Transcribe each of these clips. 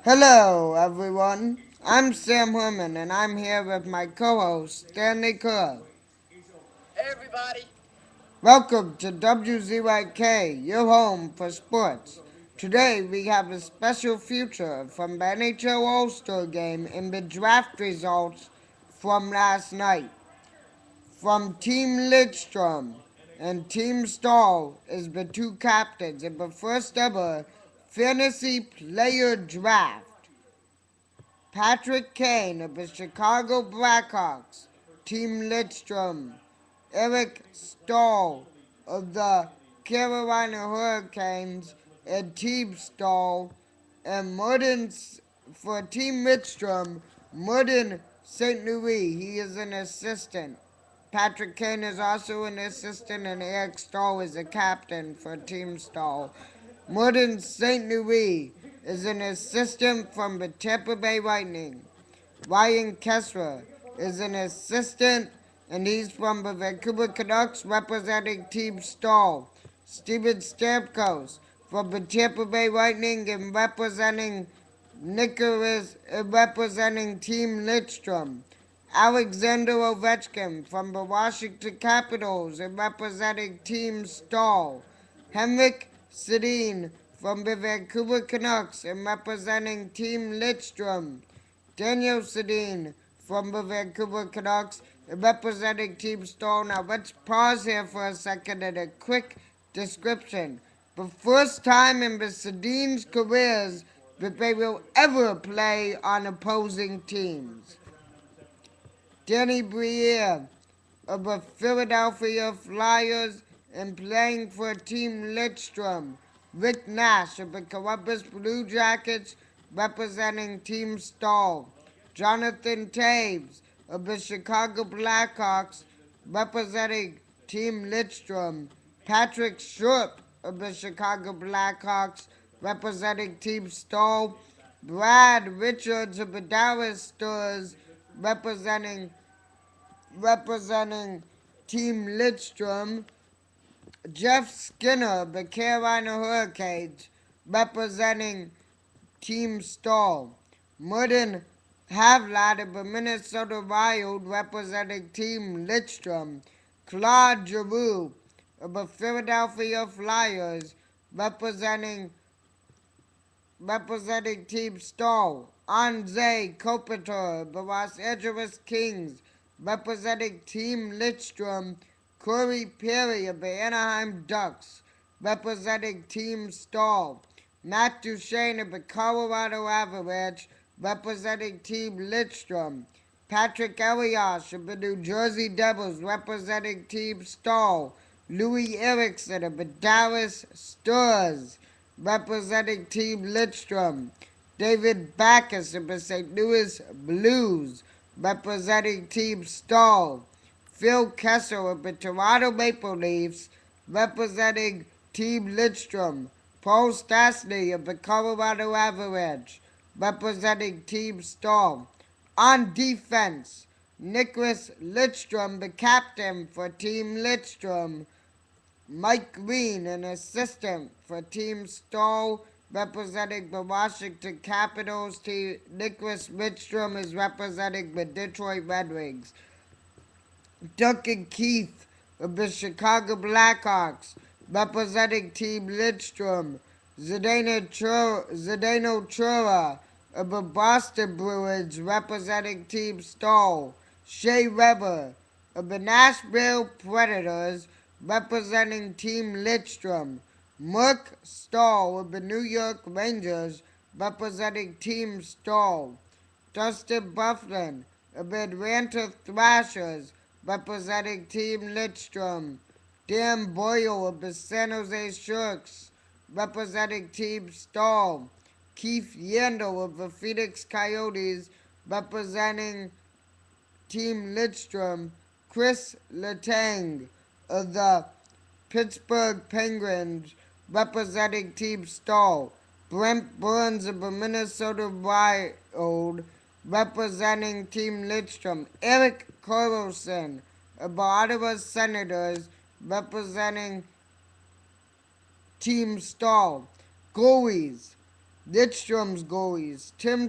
Hello, everyone. I'm Sam Herman, and I'm here with my co-host, Stanley Kerr. Hey everybody! Welcome to wzyk, your home for sports. Today, we have a special feature from the NHL All-Star Game and the draft results from last night. From Team Lidstrom and Team Stahl is the two captains in the first ever fantasy player draft. Patrick Kane of the Chicago Blackhawks, Team Lidstrom, Eric Stahl of the Carolina Hurricanes, and Team Stahl, and for Team Lidstrom, Merton St. Louis. He is an assistant. Patrick Kane is also an assistant, and Eric Stahl is a captain for Team Stahl. Merton St. Louis is an assistant from the Tampa Bay Lightning. Ryan Kessler is an assistant, and he's from the Vancouver Canucks representing Team Stahl. Steven Stamkos from the Tampa Bay Lightning and representing Team Lidstrom. Alexander Ovechkin from the Washington Capitals and representing Team Stahl. Henrik Sedin from the Vancouver Canucks and representing Team Lidstrom. Daniel Sedin from the Vancouver Canucks and representing Team Stahl. Now let's pause here for a second and a quick description. The first time in the Sedin's careers that they will ever play on opposing teams. Danny Briere of the Philadelphia Flyers and playing for Team Lidstrom. Rick Nash of the Columbus Blue Jackets representing Team Stahl. Jonathan Taves of the Chicago Blackhawks representing Team Lidstrom. Patrick Sharp of the Chicago Blackhawks representing Team Stahl. Brad Richards of the Dallas Stars representing Team Lidstrom. Jeff Skinner of the Carolina Hurricanes representing Team Stahl. Merton Havlat of the Minnesota Wild representing Team Lidstrom. Claude Giroux of the Philadelphia Flyers representing Team Stahl. Anze Kopitar of the Los Angeles Kings representing Team Lidstrom. Corey Perry of the Anaheim Ducks representing Team Stahl. Matt Duchene of the Colorado Avalanche representing Team Lidstrom. Patrick Elias of the New Jersey Devils representing Team Stahl. Louis Erickson of the Dallas Stars representing Team Lidstrom. David Backus of the St. Louis Blues representing Team Stahl. Phil Kessel of the Toronto Maple Leafs representing Team Lidstrom. Paul Stastny of the Colorado Avalanche representing Team Stahl. On defense, Nicholas Lidstrom, the captain for Team Lidstrom. Mike Green, an assistant for Team Stahl, representing the Washington Capitals. Nicholas Lidstrom is representing the Detroit Red Wings. Duncan Keith of the Chicago Blackhawks, representing Team Lidstrom. Zdeno Chura of the Boston Bruins, representing Team Stahl. Shea Weber of the Nashville Predators, representing Team Lidstrom. Mark Stahl of the New York Rangers, representing Team Stahl. Dustin Bufflin of the Atlanta Thrashers, representing Team Lidstrom. Dan Boyle of the San Jose Sharks, representing Team Stahl. Keith Yandel of the Phoenix Coyotes, representing Team Lidstrom. Chris Letang of the Pittsburgh Penguins, representing Team Stahl. Brent Burns of the Minnesota Wild, representing Team Lidstrom. Eric Carlson of the Ottawa Senators, representing Team Stahl. Goalies, Lidstrom's goalies, Tim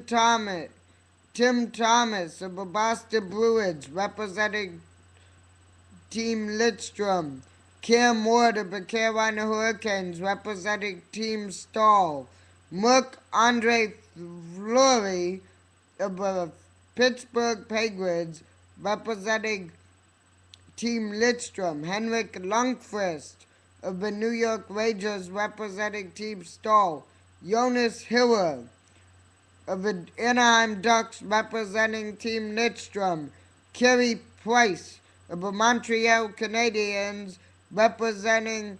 Thomas of the Boston Bruins, representing Team Lidstrom. Cam Ward of the Carolina Hurricanes, representing Team Stahl. Marc-Andre Fleury of the Pittsburgh Penguins, representing Team Lidstrom. Henrik Lundqvist of the New York Rangers, representing Team Stahl. Jonas Hiller of the Anaheim Ducks, representing Team Lidstrom. Carey Price of the Montreal Canadiens, representing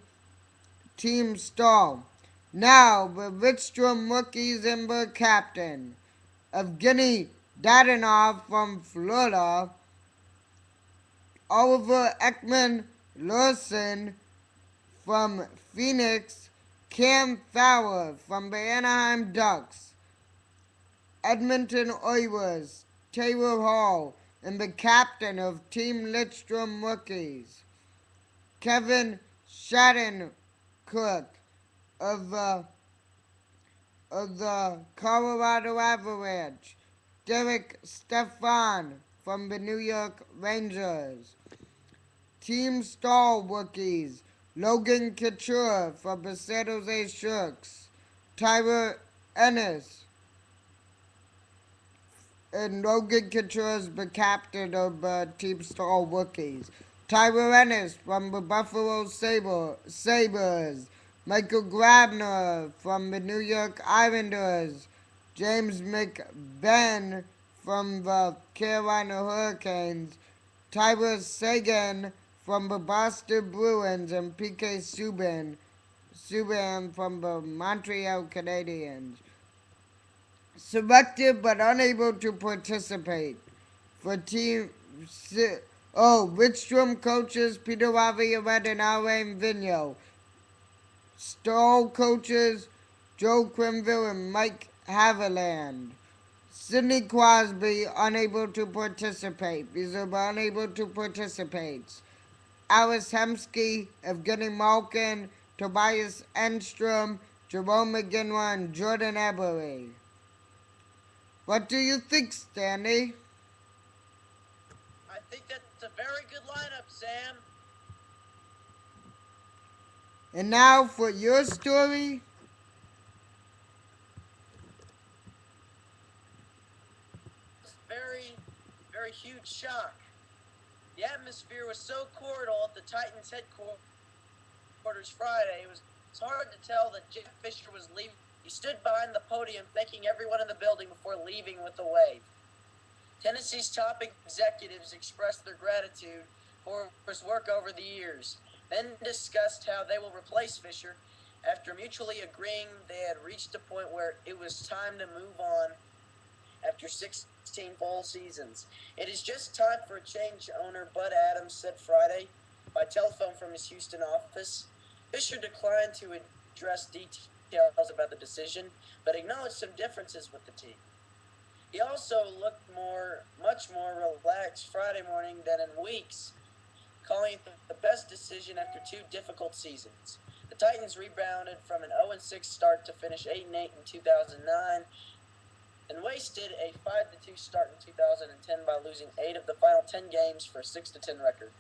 Team Stahl. Now, the Lidstrom rookies and the captain. Evgeny Dadonov from Florida, Oliver Ekman-Larsson from Phoenix, Cam Fowler from the Anaheim Ducks, Edmonton Oilers, Taylor Hall, and the captain of Team Lidstrom rookies, Kevin Shattenkirk of the Colorado Avalanche, Derek Stefan from the New York Rangers. Team Stahl rookies, Logan Couture from the San Jose Sharks, Tyler Ennis, and Logan Couture is the captain of Team Stahl rookies. Tyler Ennis from the Buffalo Sabres, Michael Grabner from the New York Islanders, James McBain from the Carolina Hurricanes, Tyler Seguin from the Boston Bruins, and PK Subban from the Montreal Canadiens. Selected but unable to participate for Team Lidstrom coaches Peter Laviolette and Alain Vigneault. Stahl coaches Joe Quenneville and Mike Haviland. Sidney Crosby unable to participate. These are unable to participate. Alice Hemsky, Evgeny Malkin, Tobias Enstrom, Jerome McGinley, and Jordan Eberle. What do you think, Stanley? I think that's a very good lineup, Sam. And now for your story. Very, very huge shock. The atmosphere was so cordial at the Titans headquarters Friday. It was hard to tell that Jeff Fisher was leaving. He stood behind the podium thanking everyone in the building before leaving with a wave. Tennessee's top executives expressed their gratitude for his work over the years, then discussed how they will replace Fisher. After mutually agreeing they had reached a point where it was time to move on after 16 full seasons. It is just time for a change, owner Bud Adams said Friday by telephone from his Houston office. Fisher declined to address details about the decision, but acknowledged some differences with the team. He also looked much more relaxed Friday morning than in weeks, calling it the best decision after two difficult seasons. The Titans rebounded from an 0-6 start to finish 8-8 in 2009 and wasted a 5-2 start in 2010 by losing 8 of the final 10 games for a 6-10 record.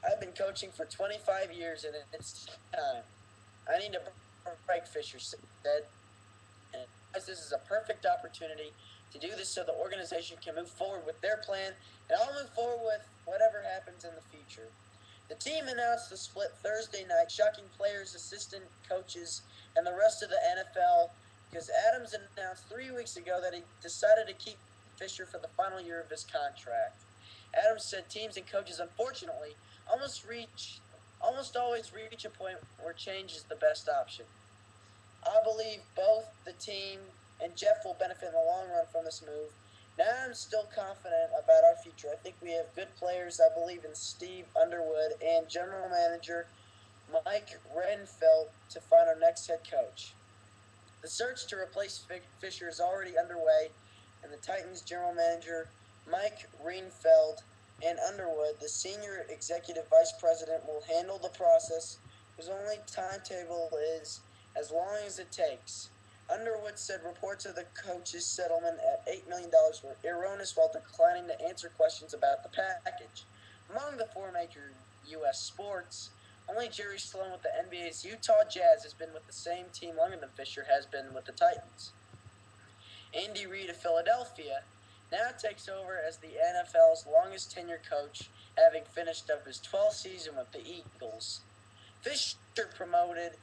I've been coaching for 25 years and it's time. I need to break, Fisher said. And this is a perfect opportunity to do this so the organization can move forward with their plan, and I'll move forward with whatever happens in the future. The team announced the split Thursday night, shocking players, assistant coaches, and the rest of the NFL because Adams announced 3 weeks ago that he decided to keep Fisher for the final year of his contract. Adams said teams and coaches, unfortunately, almost always reach a point where change is the best option. I believe both the team and Jeff will benefit in the long run from this move. Now I'm still confident about our future. I think we have good players. I believe in Steve Underwood and general manager Mike Renfeld to find our next head coach. The search to replace Fisher is already underway, and the Titans general manager Mike Renfeld and Underwood, the senior executive vice president, will handle the process, whose only timetable is as long as it takes. Underwood said reports of the coach's settlement at $8 million were erroneous while declining to answer questions about the package. Among the four major U.S. sports, only Jerry Sloan with the NBA's Utah Jazz has been with the same team longer than Fisher has been with the Titans. Andy Reid of Philadelphia now takes over as the NFL's longest tenured coach, having finished up his 12th season with the Eagles. Fisher, promoted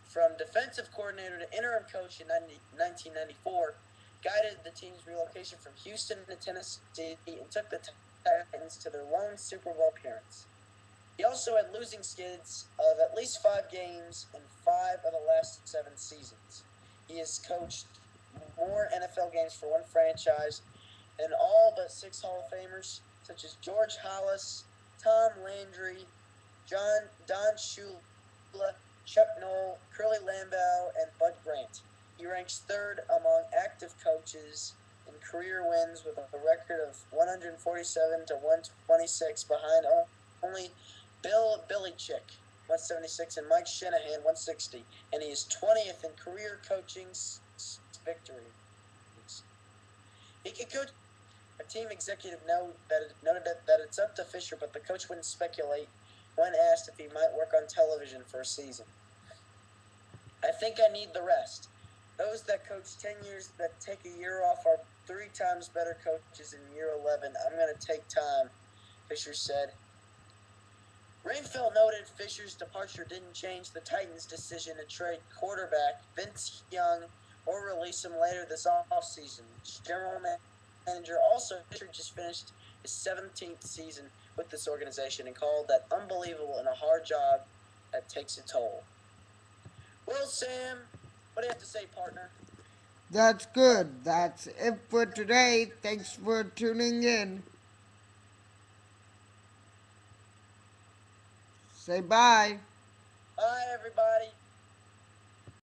from defensive coordinator to interim coach in 1994, guided the team's relocation from Houston to Tennessee and took the Titans to their lone Super Bowl appearance. He also had losing skids of at least 5 games in 5 of the last 7 seasons. He has coached more NFL games for one franchise than all but 6 Hall of Famers, such as George Hollis, Tom Landry, Don Shula, Chuck Noll, Curly Lambeau, and Bud Grant. He ranks 3rd among active coaches in career wins with a record of 147 to 126, behind only Bill Belichick, 176, and Mike Shanahan, 160, and he is 20th in career coaching victories. He could coach. A team executive noted that it's up to Fisher, but the coach wouldn't speculate when asked if he might work on television for a season. I think I need the rest. Those that coach 10 years that take a year off are 3 times better coaches in year 11. I'm going to take time, Fisher said. Rainfield noted Fisher's departure didn't change the Titans' decision to trade quarterback Vince Young or release him later this offseason. General manager Fisher just finished his 17th season with this organization and called that unbelievable and a hard job that takes a toll. Well, Sam, what do you have to say, partner? That's good. That's it for today. Thanks for tuning in. Say bye. Bye, everybody.